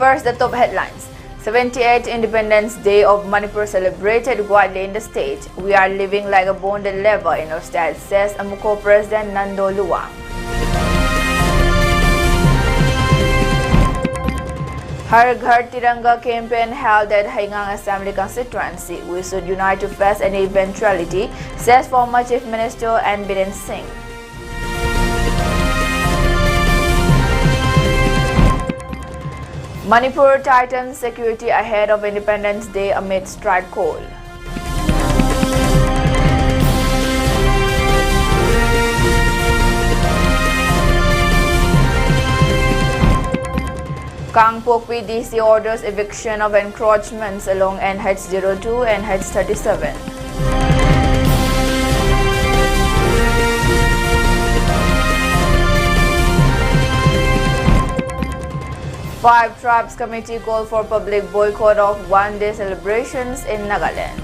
First, the top headlines. 78th Independence Day of Manipur celebrated widely in the state. We are living like a bonded lever in our state, says Amuko President Nando Luang. Har Ghar Tiranga campaign held at Haingang Assembly constituency. We should unite to face any eventuality, says former Chief Minister and Biren Singh. Manipur tightens security ahead of Independence Day amid strike call. Kangpokpi DC orders eviction of encroachments along NH02 and NH37. Five Tribes Committee call for public boycott of one-day celebrations in Nagaland.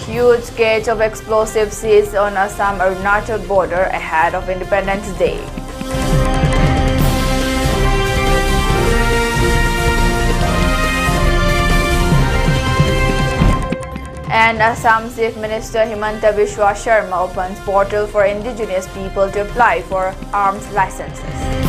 Huge cache of explosives seized on Assam-Arunachal border ahead of Independence Day. And Assam Chief Minister Himanta Biswa Sharma opens portal for indigenous people to apply for arms licenses.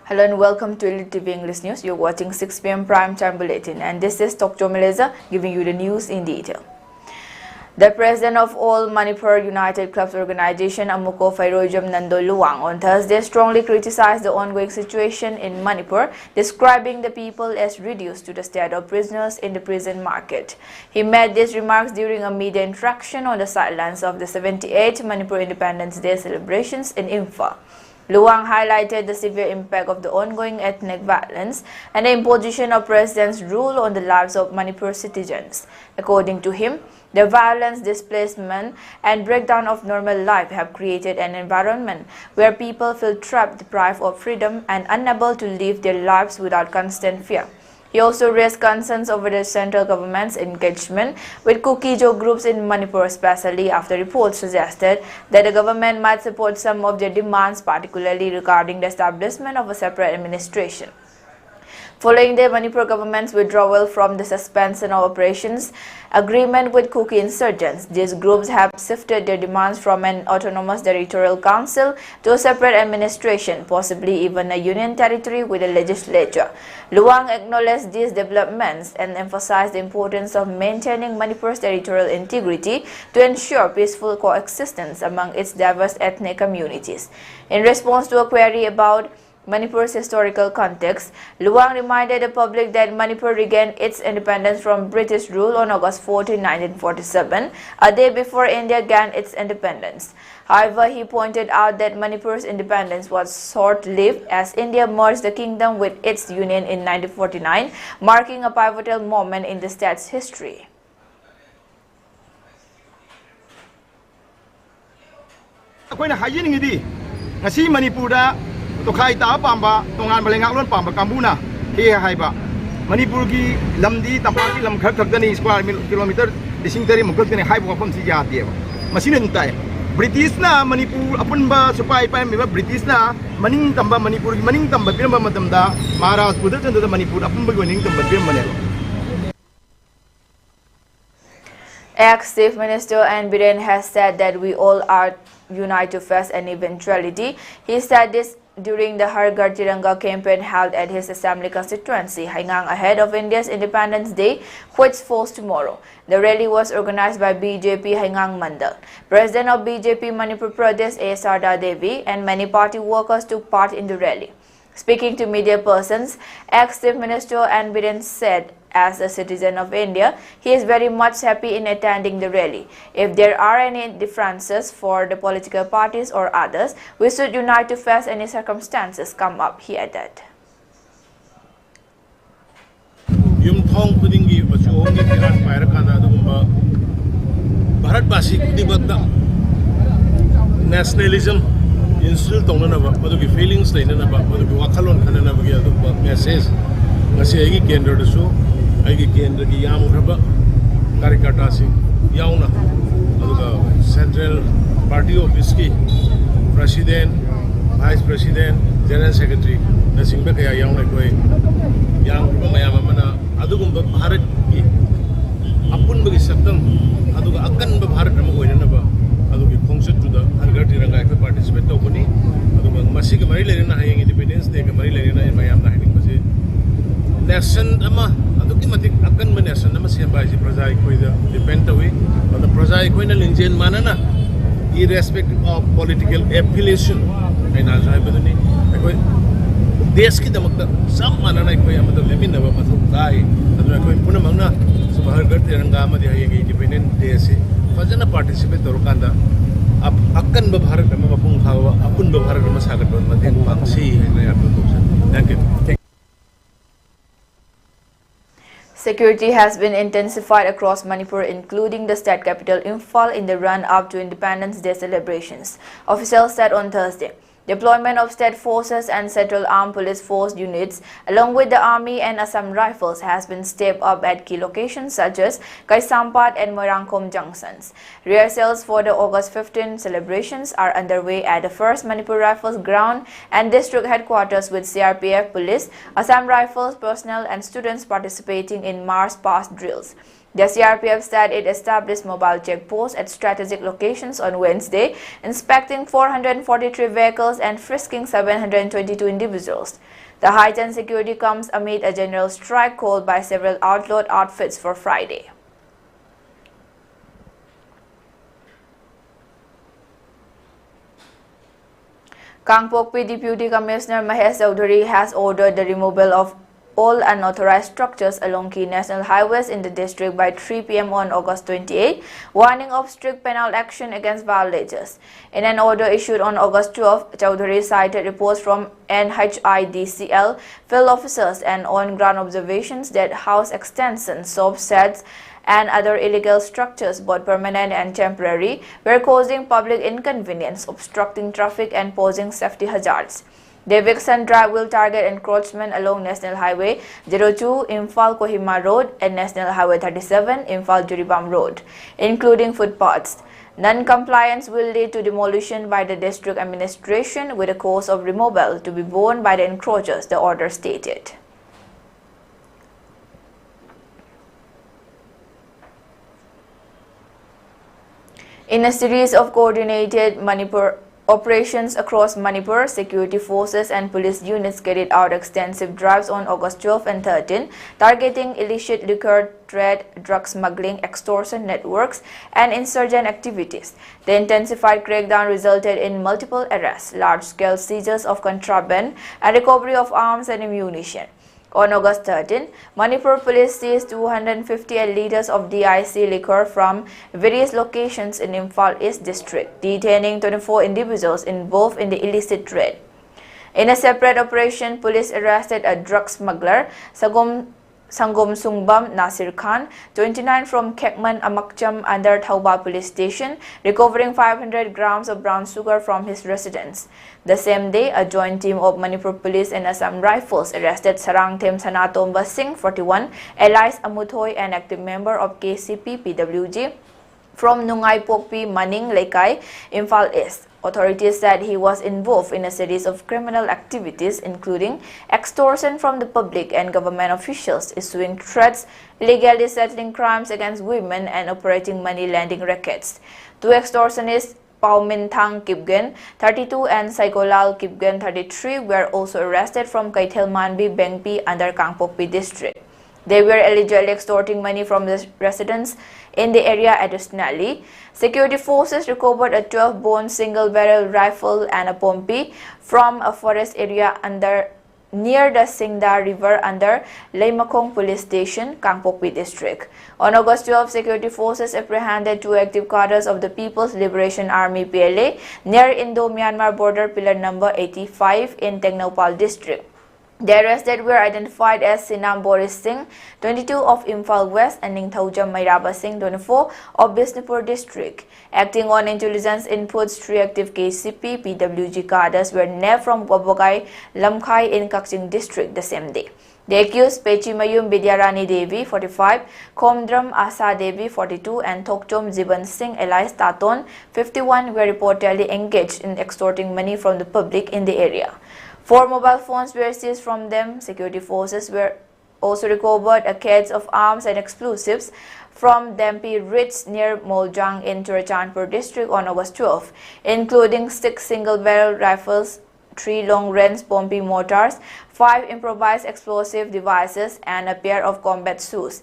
Hello and welcome to ELITETV English News. You're watching 6 p.m. Prime Time Bulletin, and this is Dr. Aleza giving you the news in detail. The president of all Manipur United Clubs Organization, Amuko Fairojam Nando Luang, on Thursday strongly criticized the ongoing situation in Manipur, describing the people as reduced to the state of prisoners in the prison market. He made these remarks during a media interaction on the sidelines of the 78th Manipur Independence Day celebrations in Imphal. Luang highlighted the severe impact of the ongoing ethnic violence and the imposition of president's rule on the lives of Manipur citizens. According to him, the violence, displacement, and breakdown of normal life have created an environment where people feel trapped, deprived of freedom, and unable to live their lives without constant fear. He also raised concerns over the central government's engagement with Kukijo groups in Manipur, especially after reports suggested that the government might support some of their demands, particularly regarding the establishment of a separate administration. Following the Manipur government's withdrawal from the suspension of operations agreement with Kuki insurgents, these groups have shifted their demands from an autonomous territorial council to a separate administration, possibly even a union territory with a legislature. Luang acknowledged these developments and emphasized the importance of maintaining Manipur's territorial integrity to ensure peaceful coexistence among its diverse ethnic communities. In response to a query about Manipur's historical context, Luang reminded the public that Manipur regained its independence from British rule on August 14, 1947, a day before India gained its independence. However, he pointed out that Manipur's independence was short-lived as India merged the kingdom with its union in 1949, marking a pivotal moment in the state's history. To khai ta pamba tongan balengak lon pamba kambuna he haiba Manipur ki lamdi tampa ki lam khak khak dani square kilometer dising tari mukak tani haiba pam si ja tiya masine ntai British na Manipur apun ba supai pai me British na maning tamba Manipur ki maning tamba birma matam da Maharaj Buddha chanda Manipur apun ba goning tamba birma ne. Ex-Chief Minister and Biren has said that we all are united to face an eventuality. He said this during the Har Ghar Tiranga campaign held at his assembly constituency, Haingang, ahead of India's Independence Day, which falls tomorrow. The rally was organized by BJP Haingang Mandal. President of BJP Manipur Pradesh A. Sarda Devi and many party workers took part in the rally. Speaking to media persons, ex-Chief Minister and Biren said, as a citizen of India, he is very much happy in attending the rally. If there are any differences for the political parties or others, we should unite to face any circumstances come up, he added. Nationalism instill tonanaba madugi feelings leinanaba madugi wakhalon khananaba gi adu message ngasi agi kendra dasu agi kendra gi yam raba karikata sing yauna aduga central party office ki president vice president general secretary nasing ba kaya yauna koi yang raba mayam amana adugumba bharat ki apun bagi sabdam aduga akan ba bharat rama koinanaba adugi khongset juda hargar tiranga ek participate tawbani aduga masi ga mari lerina hayeng independence day ga mari lerina mayam na hining base nation ama adugi matik akan ma nation ama siam bai ji praja koi da depend tawi on the praja koi na lingjen manana irrespective of political affiliation aina jai badani koi desh ki damak sam manana koi amada lemin na ba mathu kai aduna koi puna mangna so hargar tiranga ma di hayeng independence day se fajana participate torkanda akan ba bharat ma mapung khawa apun ba bharat ma sagat ban mathen pangsi na ya thank you. Security has been intensified across Manipur, including the state capital Imphal, in the run-up to Independence Day celebrations, officials said on Thursday. Deployment of state forces and central armed police force units, along with the army and Assam rifles, has been stepped up at key locations such as Kaisampat and Moirangkom junctions. Rehearsals for the August 15 celebrations are underway at the 1st Manipur Rifles ground and district headquarters, with CRPF police, Assam Rifles personnel and students participating in march-past drills. The CRPF said it established mobile checkposts at strategic locations on Wednesday, inspecting 443 vehicles and frisking 722 individuals. The heightened security comes amid a general strike called by several outlawed outfits for Friday. Kangpokpi Deputy Commissioner Mahesh Chaudhary has ordered the removal of all unauthorized structures along key national highways in the district by 3 p.m. on August 28, warning of strict penal action against violators. In an order issued on August 12, Chaudhary cited reports from NHIDCL, field officers and on-ground observations that house extensions, soap sheds, and other illegal structures, both permanent and temporary, were causing public inconvenience, obstructing traffic and posing safety hazards. The eviction drive will target encroachment along National Highway 02 Imphal Kohima Road and National Highway 37 Imphal Juribam Road, including footpaths. Non-compliance will lead to demolition by the district administration, with a cost of removal to be borne by the encroachers, the order stated. In a series of coordinated operations across Manipur, security forces and police units carried out extensive drives on August 12 and 13, targeting illicit liquor trade, drug smuggling, extortion networks, and insurgent activities. The intensified crackdown resulted in multiple arrests, large-scale seizures of contraband, and recovery of arms and ammunition. On August 13, Manipur police seized 258 liters of DIC liquor from various locations in Imphal East District, detaining 24 individuals involved in the illicit trade. In a separate operation, police arrested a drug smuggler, Sangom Sungbam Nasir Khan, 29, from Kekman Amakcham under Thaubal police station, recovering 500 grams of brown sugar from his residence. The same day, a joint team of Manipur police and Assam Rifles arrested Sarangthem Sanatomba Singh, 41, alias Amuthoy, an active member of KCP PWG, from Nungai Pokpi Maning Lekai, Imphal East. Authorities said he was involved in a series of criminal activities, including extortion from the public and government officials, issuing threats, illegally settling crimes against women, and operating money-lending rackets. Two extortionists, Paumintang Kipgen, 32, and Saikolal Kipgen, 33, were also arrested from Kaithelmanbi, Bengpi, under Kangpokpi district. They were allegedly extorting money from the residents in the area. Additionally, security forces recovered a 12-bone single-barrel rifle and a pompi from a forest area under near the Singda River under Leimakong Police Station, Kangpokpi District. On August 12, security forces apprehended 2 active cadres of the People's Liberation Army PLA near Indo-Myanmar border pillar number 85 in Tengnaupal District. The arrested were identified as Sinam Boris Singh, 22 of Imphal West, and Ningthaujam Mairaba Singh, 24 of Bisnupur District. Acting on intelligence inputs, 3 active KCP PWG cadres were nabbed from Wabogai Lamkhai in Kakching District the same day. The accused Pechimayum Bidyarani Devi, 45, Khomdram Asa Devi, 42, and Thokchom Jiban Singh Elias Taton, 51, were reportedly engaged in extorting money from the public in the area. 4 mobile phones were seized from them. Security forces were also recovered a case of arms and explosives from Dempi Ridge near Moljang in Churachandpur district on August 12, including 6 single-barrel rifles, 3 long-range Pompi mortars, 5 improvised explosive devices, and a pair of combat shoes.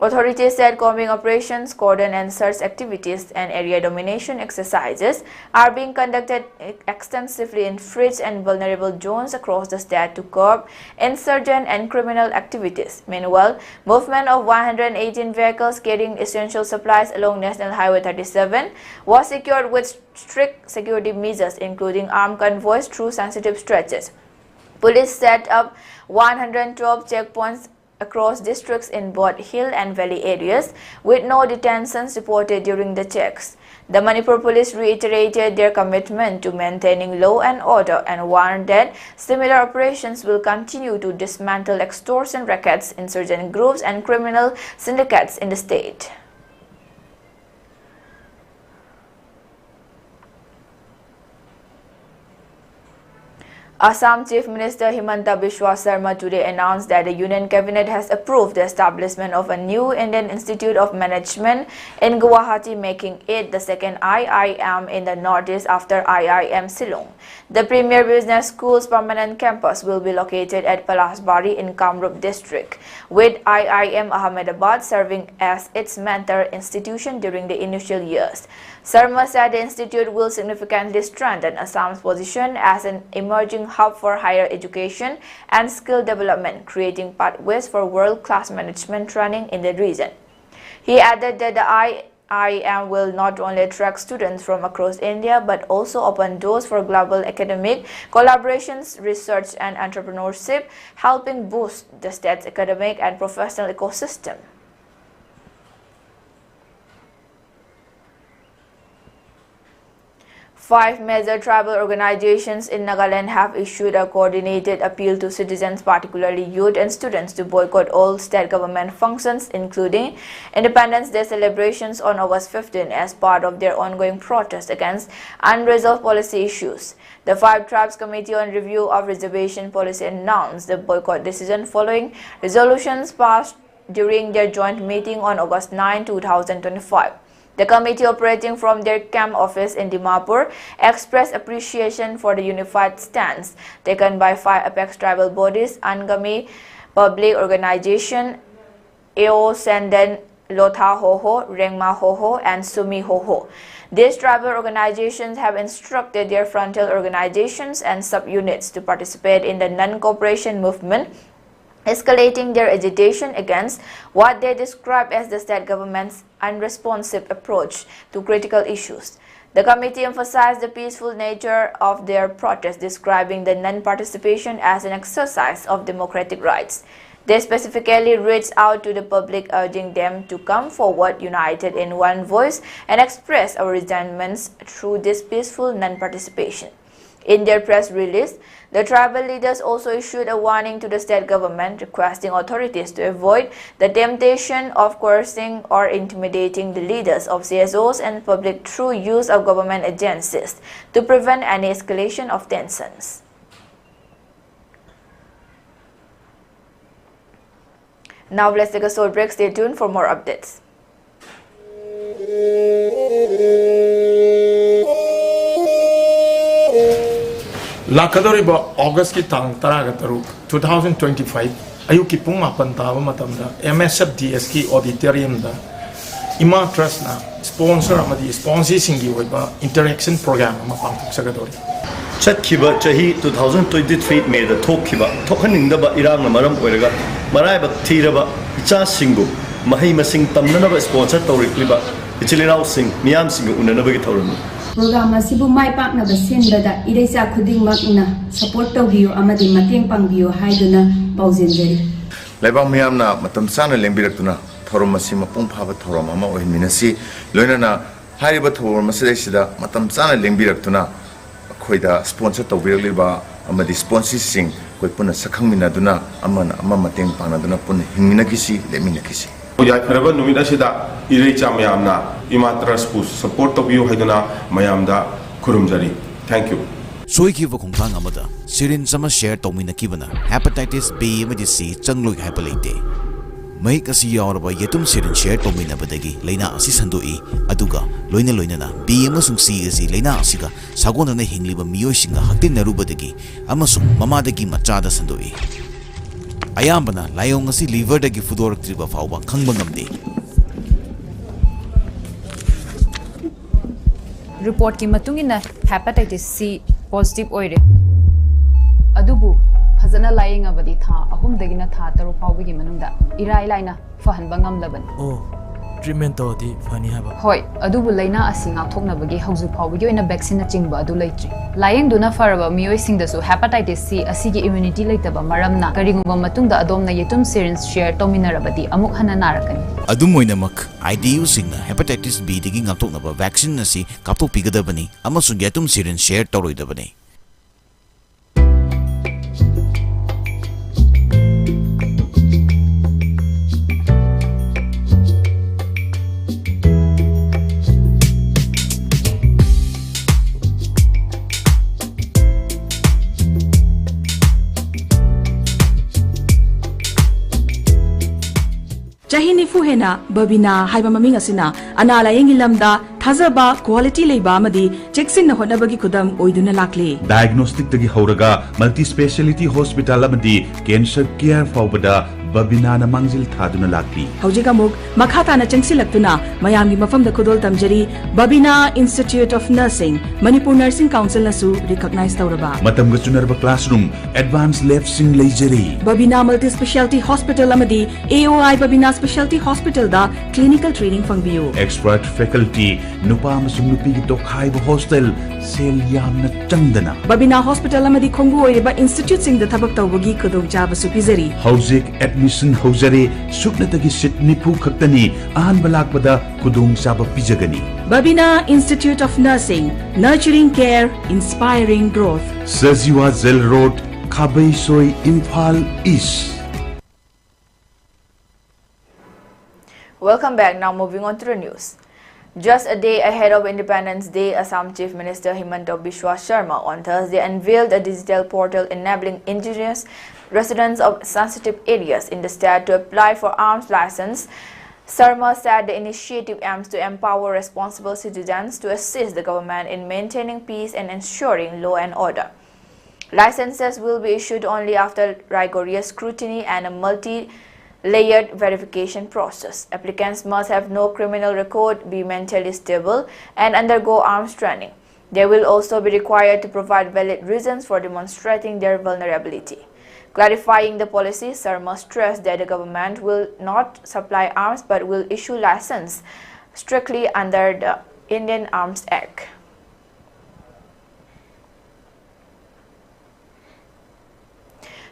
Authorities said combing operations, cordon and search activities, and area domination exercises are being conducted extensively in fringe and vulnerable zones across the state to curb insurgent and criminal activities. Meanwhile, movement of 118 vehicles carrying essential supplies along National Highway 37 was secured with strict security measures, including armed convoys through sensitive stretches. Police set up 112 checkpoints across districts in both hill and valley areas, with no detentions reported during the checks. The Manipur police reiterated their commitment to maintaining law and order and warned that similar operations will continue to dismantle extortion rackets, insurgent groups, and criminal syndicates in the state. Assam Chief Minister Himanta Biswa Sarma today announced that the Union Cabinet has approved the establishment of a new Indian Institute of Management in Guwahati, making it the second IIM in the Northeast after IIM Shillong. The Premier Business School's permanent campus will be located at Palasbari in Kamrup District, with IIM Ahmedabad serving as its mentor institution during the initial years. Sarma said the institute will significantly strengthen Assam's position as an emerging hub for higher education and skill development, creating pathways for world-class management training in the region. He added that the IIM will not only attract students from across India but also open doors for global academic collaborations, research, and entrepreneurship, helping boost the state's academic and professional ecosystem. 5 major tribal organizations in Nagaland have issued a coordinated appeal to citizens, particularly youth and students, to boycott all state government functions, including Independence Day celebrations on August 15, as part of their ongoing protest against unresolved policy issues. The 5 Tribes Committee on Review of Reservation Policy announced the boycott decision following resolutions passed during their joint meeting on August 9, 2025. The committee, operating from their camp office in Dimapur, expressed appreciation for the unified stance taken by 5 apex tribal bodies: Angami Public Organization, Eo Senden Lotha Hoho, Rengma Hoho, and Sumi Hoho. These tribal organizations have instructed their frontal organizations and subunits to participate in the non-cooperation movement, escalating their agitation against what they describe as the state government's unresponsive approach to critical issues. The committee emphasized the peaceful nature of their protest, describing the non-participation as an exercise of democratic rights. They specifically reached out to the public, urging them to come forward united in one voice and express our resentments through this peaceful non-participation. In their press release, the tribal leaders also issued a warning to the state government, requesting authorities to avoid the temptation of coercing or intimidating the leaders of CSOs and public through use of government agencies to prevent any escalation of tensions. Now let's take a short break. Stay tuned for more updates. Lakadoriba August ki tang taraga taru 2025 ayuki pung mapan tawa matamda MSFDS ki auditorium da Ima Trust na sponsor amadi sponsor singi waiba interaction program ama pangthok sagadori ꯆꯠꯈꯤꯕ ꯆꯍꯤ 2023 made ꯊꯣꯛꯈꯤꯕ ꯊꯣꯛꯍꯟꯅꯤꯡꯗꯕ ꯏꯔꯥꯡꯅ ꯃꯔꯝ ꯑꯣꯏꯔꯒ ꯃꯔꯥꯏꯕꯛ ꯊꯤꯔꯕ ꯏꯆꯥꯁꯤꯡꯕꯨ ꯃꯍꯩ ꯃꯁꯤꯡ ꯇꯝꯅꯅꯕ sponsor ꯇꯧꯔꯛꯂꯤꯕ ꯏꯆꯤꯜ ꯏꯅꯥꯎꯁꯤꯡ ꯃꯤꯌꯥꯝꯁꯤꯡꯒ ꯎꯅꯅꯕꯒꯤ ꯊꯧꯔꯝꯅꯤ program asibu mai paknaba senbada irecha khudingmakna support tawbiyo amadi mateng pangbiyo haiduna paujenjari Laibang miyamna matam sana lengbirakuna thorom masi mapung phaba thorom ama ohinminasi loinana hariba thorom masidesida matam sana lengbirakuna khoida sponsor tawbirakliba amadi sponsors sing koi puna sakhangminaduna amana ama mateng panaduna puna hingminakisi leminakisi Yai Faraba Numida Sida Irecha Mayamna Imatras Pus support of you Haiduna Mayamda Kurumjari. Thank you. Soikiva Kongkang Amada, Sirin Sama share Tomina Kibana, Hepatitis B, C, Changluk Hyperlate. Make a sea or by Yetum Sirin share Tomina Badagi, Lena Sisandui, Aduga, Loina Loinana, B. Amasung C. Lena Asiga, Sagona Hingliba Miosinga, Hatin Narubadagi, Amasung, Mamadagi Machada Sandui. Ayambana, Lion asi liver dagi fudor triba fauba kangbangamdi. Report ki matungina hepatitis C positive oire. Adubu phajana lying abadi tha ahum dagina tha taru faubi manungda irai laina fahanba ngamlaban. Oh, treatment tawdi fani haba. Hoi, adubu laina asi ngakthoknabagi hauju faubi oina vaccine chingba adu leitri. Lying duna faraba mioi singdasu hepatitis C asigi immunity leitaba maramna karingumba matungda adomna yetum syringe share tominarabadi amuk hana narakani. Adumoinamak, IDU singna hepatitis B digi ngakthoknaba vaccine asi kaptokpigadabani amasung yetum syringe share toroidabani. Jahini fuhena babina haiba maming asina anala yengi lamda thazaba quality leiba amadi cheksin na honabagi kudam oiduna lakle diagnostic tagi horaga multi speciality hospital amadi cancer care faubada babina na mangzil thaduna lakli haujiga muk makhata na changsilaktuna mayamgi mafam da kudol tamjari babina institute of nursing Manipur nursing council nasu recognize tawraba matam ga chunarba classroom advanced lab sing leijari babina multi speciality hospital amadi AOI babina specialty hospital da clinical training fangbiu expert faculty nupa amasung nupi gi tokhaiba hostel sel yamna changdana babina hospital amadi khongbu oiriba institute sing da thabak tawbagi khudong jaba su pizari hauzik admission hojare suknatagi sit nipu khaktani ahan balakpada kudung saba pijagani babina institute of nursing nurturing care inspiring growth Sajiwa Zel Road Khabai Soi Imphal East. Welcome back. Now moving on to the news. Just a day ahead of Independence Day, Assam Chief Minister Himanta Biswa Sharma on Thursday unveiled a digital portal enabling indigenous residents of sensitive areas in the state to apply for arms license. Sharma said the initiative aims to empower responsible citizens to assist the government in maintaining peace and ensuring law and order. Licenses will be issued only after rigorous scrutiny and a multi-layered verification process. Applicants must have no criminal record, be mentally stable, and undergo arms training. They will also be required to provide valid reasons for demonstrating their vulnerability. Clarifying the policy, Sharma stressed that the government will not supply arms but will issue license strictly under the Indian Arms Act.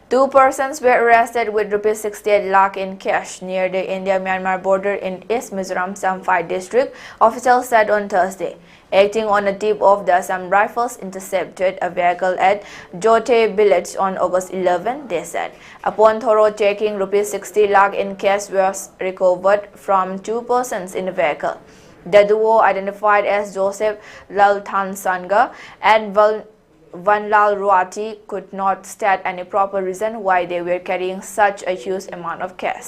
Two persons were arrested with Rs 68 lakh in cash near the India-Myanmar border in East Mizoram Samphai district, officials said on Thursday. Acting on a tip of the Assam Rifles intercepted a vehicle at Jote village on August 11, they said. Upon thorough checking, Rs 60 lakh in cash was recovered from two persons in the vehicle. The duo, identified as Joseph Lalthansanga and Vanlal Ruati, could not state any proper reason why they were carrying such a huge amount of cash.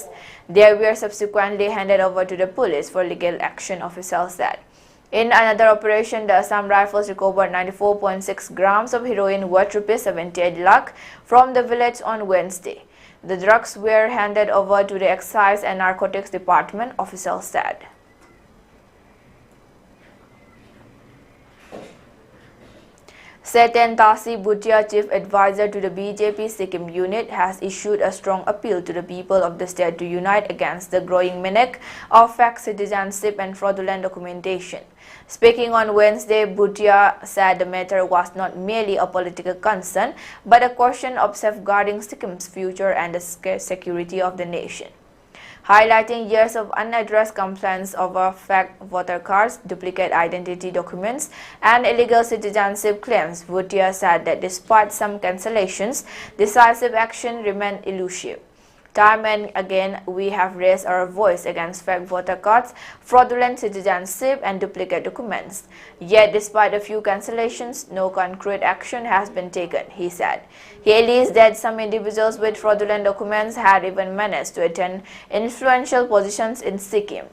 They were subsequently handed over to the police for legal action, officials said. In another operation, the Assam Rifles recovered 94.6 grams of heroin worth Rs 78 lakh from the village on Wednesday. The drugs were handed over to the Excise and Narcotics Department, officials said. Seten Tasi Bhutia, chief advisor to the BJP Sikkim unit, has issued a strong appeal to the people of the state to unite against the growing menace of fake citizenship and fraudulent documentation. Speaking on Wednesday, Bhutia said the matter was not merely a political concern, but a question of safeguarding Sikkim's future and the security of the nation. Highlighting years of unaddressed complaints over fake voter cards, duplicate identity documents, and illegal citizenship claims, Bhutia said that despite some cancellations, decisive action remained elusive. Time and again, we have raised our voice against fake voter cards, fraudulent citizenship, and duplicate documents. Yet, despite a few cancellations, no concrete action has been taken, he said. He alleged that some individuals with fraudulent documents had even managed to attain influential positions in Sikkim.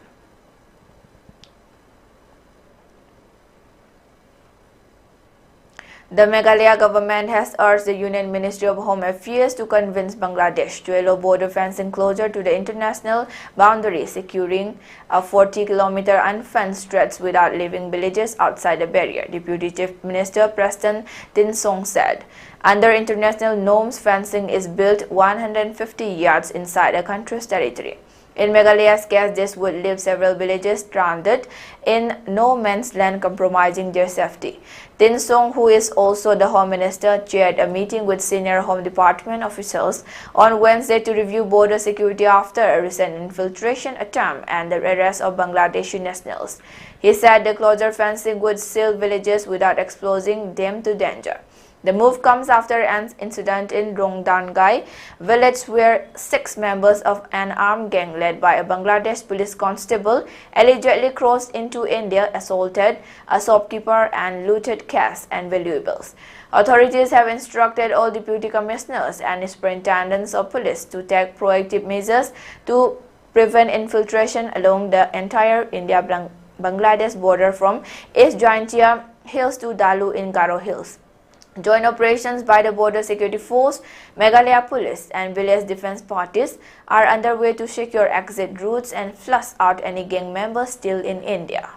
The Meghalaya government has urged the Union Ministry of Home Affairs to convince Bangladesh to allow border fencing closer to the international boundary, securing a 40-kilometer unfenced stretch without leaving villages outside the barrier, Deputy Chief Minister Preston Tinsong said. Under international norms, fencing is built 150 yards inside a country's territory. In Meghalaya's case, this would leave several villages stranded in no man's land, compromising their safety. Tinsong, who is also the Home Minister, chaired a meeting with senior Home Department officials on Wednesday to review border security after a recent infiltration attempt and the arrest of Bangladeshi nationals. He said the closer fencing would seal villages without exposing them to danger. The move comes after an incident in Rongdangai village where 6 members of an armed gang led by a Bangladesh police constable allegedly crossed into India, assaulted a shopkeeper and looted cash and valuables. Authorities have instructed all deputy commissioners and superintendents of police to take proactive measures to prevent infiltration along the entire India-Bangladesh border from East Jaintia Hills to Dalu in Garo Hills. Joint operations by the Border Security Force, Meghalaya Police and village defense parties are underway to secure exit routes and flush out any gang members still in India.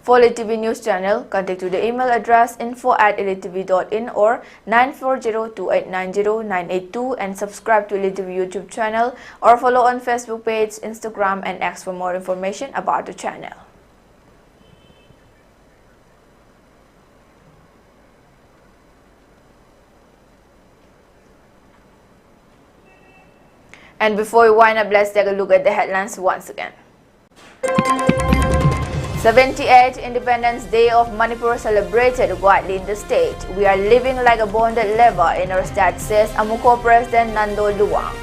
For ELITETV News Channel, contact to the email address info@elitetv.in or 9402890982 and subscribe to ELITETV YouTube channel or follow on Facebook page, Instagram and X for more information about the channel. And before we wind up, let's take a look at the headlines once again. 78th Independence Day of Manipur celebrated widely in the state. We are living like a bonded lever in our state, says Amuko President Nando Luang.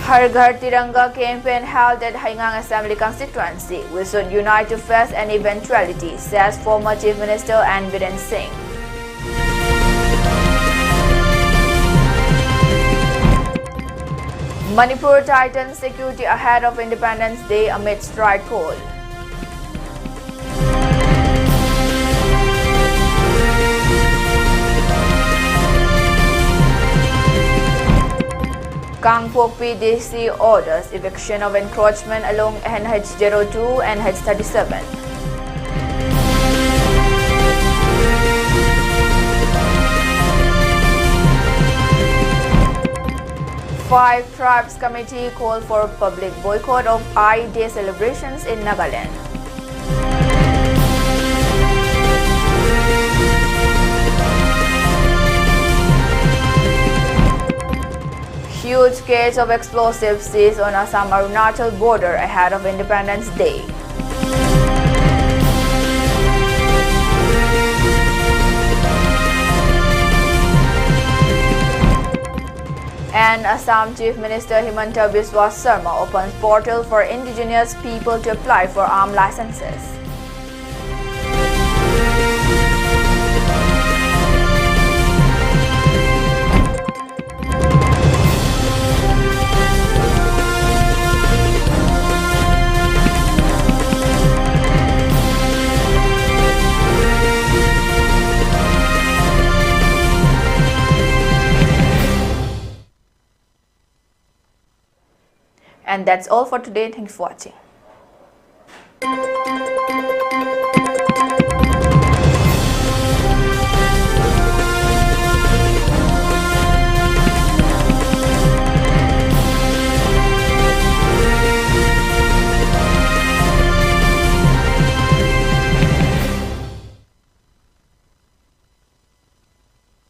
Har Ghar Tiranga campaign held at Haingang Assembly constituency. We should unite to face any eventuality, says former Chief Minister N. Biren Singh. Manipur tightens security ahead of Independence Day amid strike hold. Kangpok PDC orders eviction of encroachment along NH02 and NH37. Five Tribes Committee called for public boycott of I Day celebrations in Nagaland. Huge case of explosives seized on Assam-Arunachal border ahead of Independence Day. And Assam Chief Minister Himanta Biswa Sarma opens portal for indigenous people to apply for arms licenses. And that's all for today. Thanks for watching.